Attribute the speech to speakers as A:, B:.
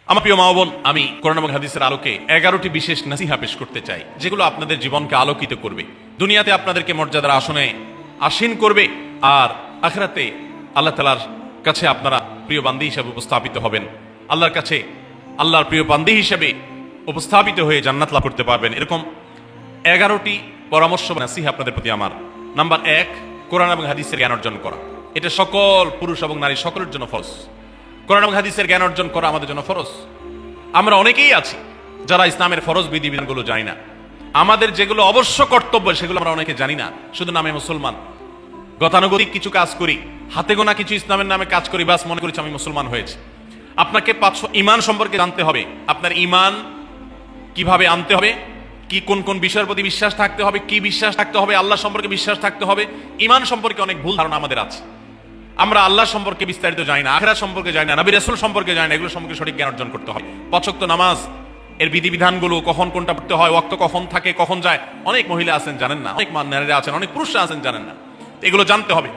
A: আমার প্রিয় মা ও বোন, আমি কোরআন এবং হাদিসের আলোকে 11টি বিশেষ নসিহা পেশ করতে চাই, যেগুলো আপনাদের জীবনকে আলোকিত করবে, দুনিয়াতে আপনাদেরকে মর্যাদার আসনে আসীন করবে, আর আখিরাতে আল্লাহ তাআলার কাছে আপনারা প্রিয় বান্দী হিসেবে উপস্থাপিত হবেন। আল্লাহর কাছে আল্লাহর প্রিয় বান্দী হিসেবে উপস্থাপিত হয়ে জান্নাত লাভ করতে পারবেন। এরকম 11টি পরামর্শ নসিহা আপনাদের প্রতি আমার। নাম্বার 1, কোরআন এবং হাদিসের জ্ঞান অর্জন করা। এটা সকল পুরুষ এবং নারী সকলের জন্য ফরজ। কোরআন এবং হাদিসের জ্ঞান অর্জন করা আমাদের জন্য ফরজ। আমরা অনেকেই আছি যারা ইসলামের ফরজ বিধিবিধানগুলো জানি না। আমাদের যেগুলো অবশ্য কর্তব্য সেগুলো আমরা অনেকে জানি না, শুধু নামে মুসলমান। গতানুগতিক কিছু কাজ করি, হাতে গোনা কিছু ইসলামের নামে কাজ করি, বাস মনে করছি আমি মুসলমান হয়েছি। আপনাকে 500 ঈমান সম্পর্কে জানতে হবে। আপনার ঈমান কিভাবে আনতে হবে, কি কোন কোন বিষয়ের প্রতি বিশ্বাস থাকতে হবে, কি বিশ্বাস থাকতে হবে, আল্লাহ সম্পর্কে বিশ্বাস থাকতে হবে। ঈমান সম্পর্কে অনেক ভুল ধারণা আমাদের আছে। আমরা আল্লাহ সম্পর্কে বিস্তারিত জানি না, আখিরাত সম্পর্কে জানি না, নবী রাসূল সম্পর্কে জানি না। এগুলো সম্পর্কে সঠিক জ্ঞান অর্জন করতে হয়। 5 ওয়াক্ত নামাজ এর বিধিবিধানগুলো, কখন কোনটা পড়তে হয়, ওয়াক্ত কখন থাকে কখন যায়, অনেক মহিলা আছেন জানেন না, অনেক নারীরা আছেন, অনেক পুরুষরা আছেন জানেন না। এগুলো জানতে হবে।